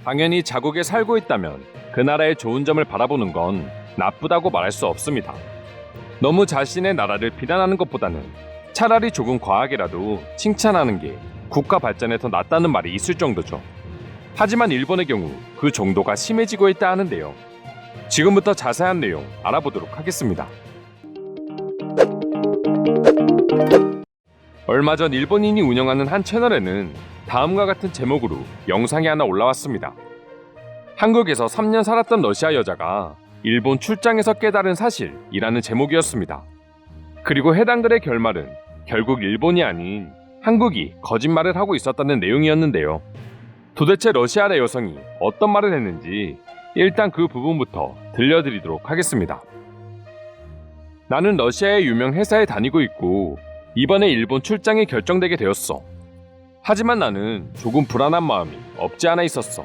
당연히 자국에 살고 있다면 그 나라의 좋은 점을 바라보는 건 나쁘다고 말할 수 없습니다. 너무 자신의 나라를 비난하는 것보다는 차라리 조금 과하게라도 칭찬하는 게 국가 발전에 더 낫다는 말이 있을 정도죠. 하지만 일본의 경우 그 정도가 심해지고 있다 하는데요. 지금부터 자세한 내용 알아보도록 하겠습니다. 얼마 전 일본인이 운영하는 한 채널에는 다음과 같은 제목으로 영상이 하나 올라왔습니다. 한국에서 3년 살았던 러시아 여자가 일본 출장에서 깨달은 사실이라는 제목이었습니다. 그리고 해당 글의 결말은 결국 일본이 아닌 한국이 거짓말을 하고 있었다는 내용이었는데요. 도대체 러시아의 여성이 어떤 말을 했는지 일단 그 부분부터 들려드리도록 하겠습니다. 나는 러시아의 유명 회사에 다니고 있고 이번에 일본 출장이 결정되게 되었어. 하지만 나는 조금 불안한 마음이 없지 않아 있었어.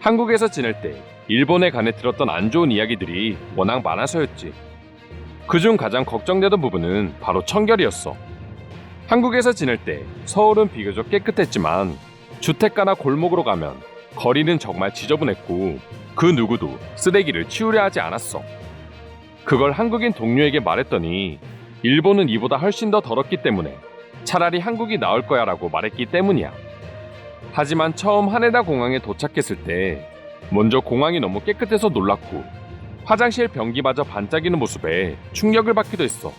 한국에서 지낼 때 일본에 관해 들었던 안 좋은 이야기들이 워낙 많아서였지. 그중 가장 걱정되던 부분은 바로 청결이었어. 한국에서 지낼 때 서울은 비교적 깨끗했지만 주택가나 골목으로 가면 거리는 정말 지저분했고 그 누구도 쓰레기를 치우려 하지 않았어. 그걸 한국인 동료에게 말했더니 일본은 이보다 훨씬 더 더럽기 때문에 차라리 한국이 나을 거야 라고 말했기 때문이야. 하지만 처음 하네다 공항에 도착했을 때 먼저 공항이 너무 깨끗해서 놀랐고 화장실 변기마저 반짝이는 모습에 충격을 받기도 했어.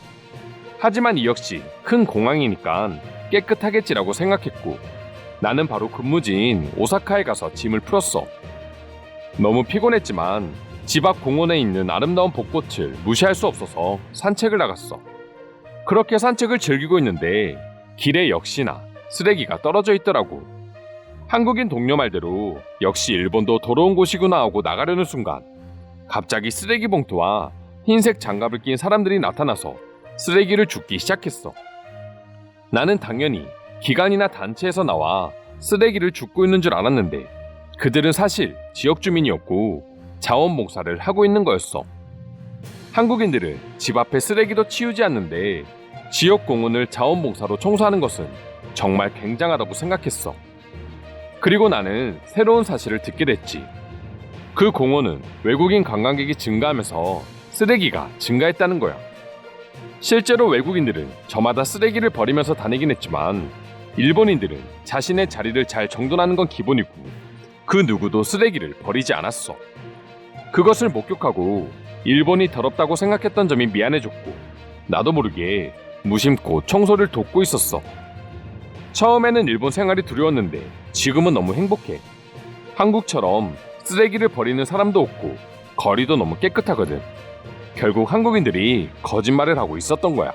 하지만 이 역시 큰 공항이니까 깨끗하겠지라고 생각했고 나는 바로 근무지인 오사카에 가서 짐을 풀었어. 너무 피곤했지만 집 앞 공원에 있는 아름다운 벚꽃을 무시할 수 없어서 산책을 나갔어. 그렇게 산책을 즐기고 있는데 길에 역시나 쓰레기가 떨어져 있더라고. 한국인 동료 말대로 역시 일본도 더러운 곳이구나 하고 나가려는 순간 갑자기 쓰레기 봉투와 흰색 장갑을 낀 사람들이 나타나서 쓰레기를 줍기 시작했어. 나는 당연히 기관이나 단체에서 나와 쓰레기를 줍고 있는 줄 알았는데 그들은 사실 지역 주민이었고 자원봉사를 하고 있는 거였어. 한국인들은 집 앞에 쓰레기도 치우지 않는데 지역 공원을 자원봉사로 청소하는 것은 정말 굉장하다고 생각했어. 그리고 나는 새로운 사실을 듣게 됐지. 그 공원은 외국인 관광객이 증가하면서 쓰레기가 증가했다는 거야. 실제로 외국인들은 저마다 쓰레기를 버리면서 다니긴 했지만 일본인들은 자신의 자리를 잘 정돈하는 건 기본이고 그 누구도 쓰레기를 버리지 않았어. 그것을 목격하고 일본이 더럽다고 생각했던 점이 미안해졌고 나도 모르게 무심코 청소를 돕고 있었어. 처음에는 일본 생활이 두려웠는데 지금은 너무 행복해. 한국처럼 쓰레기를 버리는 사람도 없고 거리도 너무 깨끗하거든. 결국 한국인들이 거짓말을 하고 있었던 거야.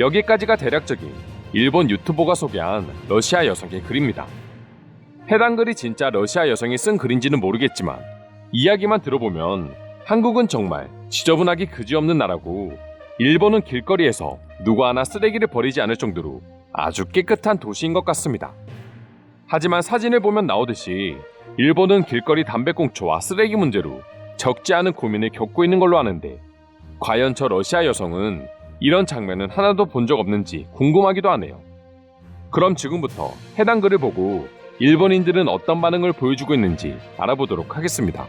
여기까지가 대략적인 일본 유튜버가 소개한 러시아 여성의 글입니다. 해당 글이 진짜 러시아 여성이 쓴 글인지는 모르겠지만 이야기만 들어보면 한국은 정말 지저분하기 그지없는 나라고 일본은 길거리에서 누구 하나 쓰레기를 버리지 않을 정도로 아주 깨끗한 도시인 것 같습니다. 하지만 사진을 보면 나오듯이 일본은 길거리 담배꽁초와 쓰레기 문제로 적지 않은 고민을 겪고 있는 걸로 아는데 과연 저 러시아 여성은 이런 장면은 하나도 본 적 없는지 궁금하기도 하네요. 그럼 지금부터 해당 글을 보고 일본인들은 어떤 반응을 보여주고 있는지 알아보도록 하겠습니다.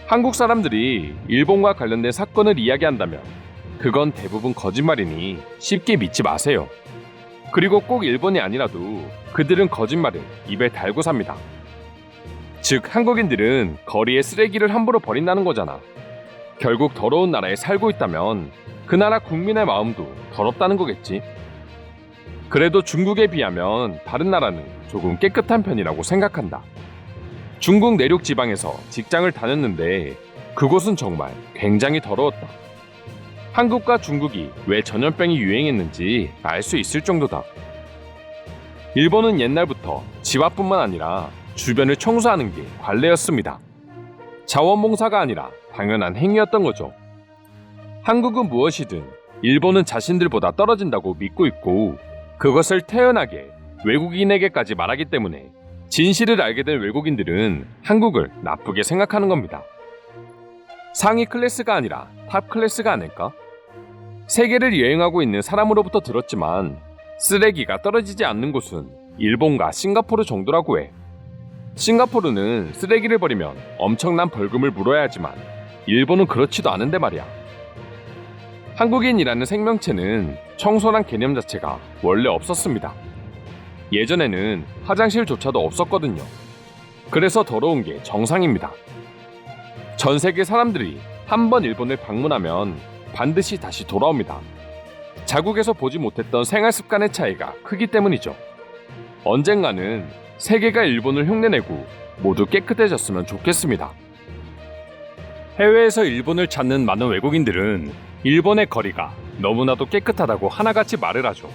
한국 사람들이 일본과 관련된 사건을 이야기한다면 그건 대부분 거짓말이니 쉽게 믿지 마세요. 그리고 꼭 일본이 아니라도 그들은 거짓말을 입에 달고 삽니다. 즉 한국인들은 거리에 쓰레기를 함부로 버린다는 거잖아. 결국 더러운 나라에 살고 있다면 그 나라 국민의 마음도 더럽다는 거겠지. 그래도 중국에 비하면 다른 나라는 조금 깨끗한 편이라고 생각한다. 중국 내륙 지방에서 직장을 다녔는데 그곳은 정말 굉장히 더러웠다. 한국과 중국이 왜 전염병이 유행했는지 알 수 있을 정도다. 일본은 옛날부터 집 앞뿐만 아니라 주변을 청소하는 게 관례였습니다. 자원봉사가 아니라 당연한 행위였던 거죠. 한국은 무엇이든 일본은 자신들보다 떨어진다고 믿고 있고 그것을 태연하게 외국인에게까지 말하기 때문에 진실을 알게 된 외국인들은 한국을 나쁘게 생각하는 겁니다. 상위 클래스가 아니라 탑 클래스가 아닐까? 세계를 여행하고 있는 사람으로부터 들었지만 쓰레기가 떨어지지 않는 곳은 일본과 싱가포르 정도라고 해. 싱가포르는 쓰레기를 버리면 엄청난 벌금을 물어야 하지만 일본은 그렇지도 않은데 말이야. 한국인이라는 생명체는 청소란 개념 자체가 원래 없었습니다. 예전에는 화장실조차도 없었거든요. 그래서 더러운 게 정상입니다. 전 세계 사람들이 한 번 일본을 방문하면 반드시 다시 돌아옵니다. 자국에서 보지 못했던 생활 습관의 차이가 크기 때문이죠. 언젠가는 세계가 일본을 흉내내고 모두 깨끗해졌으면 좋겠습니다. 해외에서 일본을 찾는 많은 외국인들은 일본의 거리가 너무나도 깨끗하다고 하나같이 말을 하죠.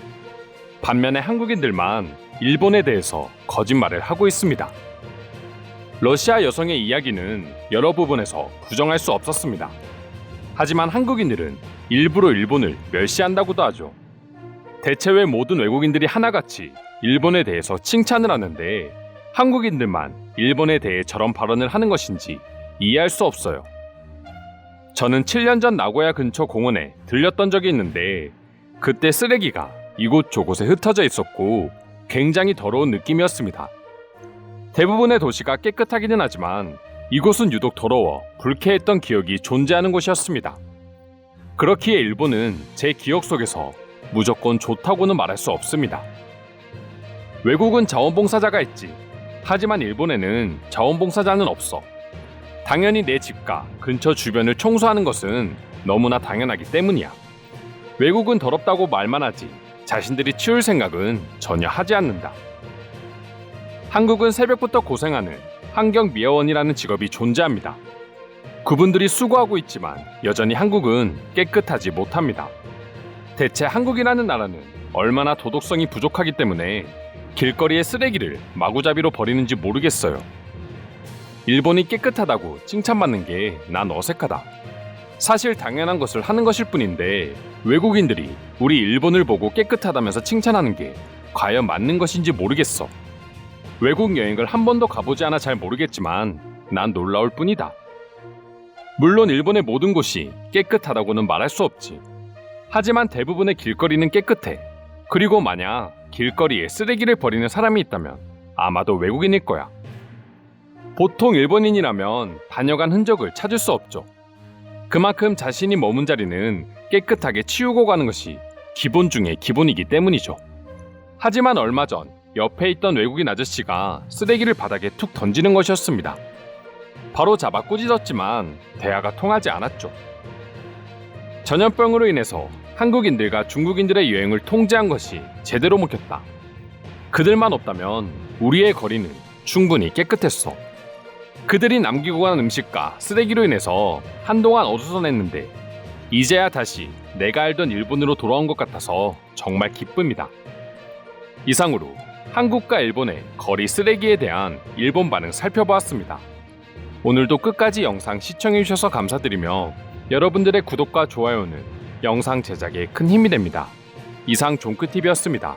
반면에 한국인들만 일본에 대해서 거짓말을 하고 있습니다. 러시아 여성의 이야기는 여러 부분에서 부정할 수 없었습니다. 하지만 한국인들은 일부러 일본을 멸시한다고도 하죠. 대체 왜 모든 외국인들이 하나같이 일본에 대해서 칭찬을 하는데 한국인들만 일본에 대해 저런 발언을 하는 것인지 이해할 수 없어요. 저는 7년 전 나고야 근처 공원에 들렸던 적이 있는데 그때 쓰레기가 이곳저곳에 흩어져 있었고 굉장히 더러운 느낌이었습니다. 대부분의 도시가 깨끗하기는 하지만 이곳은 유독 더러워 불쾌했던 기억이 존재하는 곳이었습니다. 그렇기에 일본은 제 기억 속에서 무조건 좋다고는 말할 수 없습니다. 외국은 자원봉사자가 있지. 하지만 일본에는 자원봉사자는 없어. 당연히 내 집과 근처 주변을 청소하는 것은 너무나 당연하기 때문이야. 외국은 더럽다고 말만 하지 자신들이 치울 생각은 전혀 하지 않는다. 한국은 새벽부터 고생하는 환경미화원이라는 직업이 존재합니다. 그분들이 수고하고 있지만 여전히 한국은 깨끗하지 못합니다. 대체 한국이라는 나라는 얼마나 도덕성이 부족하기 때문에 길거리에 쓰레기를 마구잡이로 버리는지 모르겠어요. 일본이 깨끗하다고 칭찬받는 게 난 어색하다. 사실 당연한 것을 하는 것일 뿐인데 외국인들이 우리 일본을 보고 깨끗하다면서 칭찬하는 게 과연 맞는 것인지 모르겠어. 외국 여행을 한 번도 가보지 않아 잘 모르겠지만 난 놀라울 뿐이다. 물론 일본의 모든 곳이 깨끗하다고는 말할 수 없지. 하지만 대부분의 길거리는 깨끗해. 그리고 만약 길거리에 쓰레기를 버리는 사람이 있다면 아마도 외국인일 거야. 보통 일본인이라면 다녀간 흔적을 찾을 수 없죠. 그만큼 자신이 머문 자리는 깨끗하게 치우고 가는 것이 기본 중에 기본이기 때문이죠. 하지만 얼마 전 옆에 있던 외국인 아저씨가 쓰레기를 바닥에 툭 던지는 것이었습니다. 바로 잡아 꾸짖었지만 대화가 통하지 않았죠. 전염병으로 인해서 한국인들과 중국인들의 여행을 통제한 것이 제대로 먹혔다. 그들만 없다면 우리의 거리는 충분히 깨끗했어. 그들이 남기고 간 음식과 쓰레기로 인해서 한동안 어수선했는데 이제야 다시 내가 알던 일본으로 돌아온 것 같아서 정말 기쁩니다. 이상으로 한국과 일본의 거리 쓰레기에 대한 일본 반응 살펴보았습니다. 오늘도 끝까지 영상 시청해주셔서 감사드리며 여러분들의 구독과 좋아요는 영상 제작에 큰 힘이 됩니다. 이상 종크TV였습니다.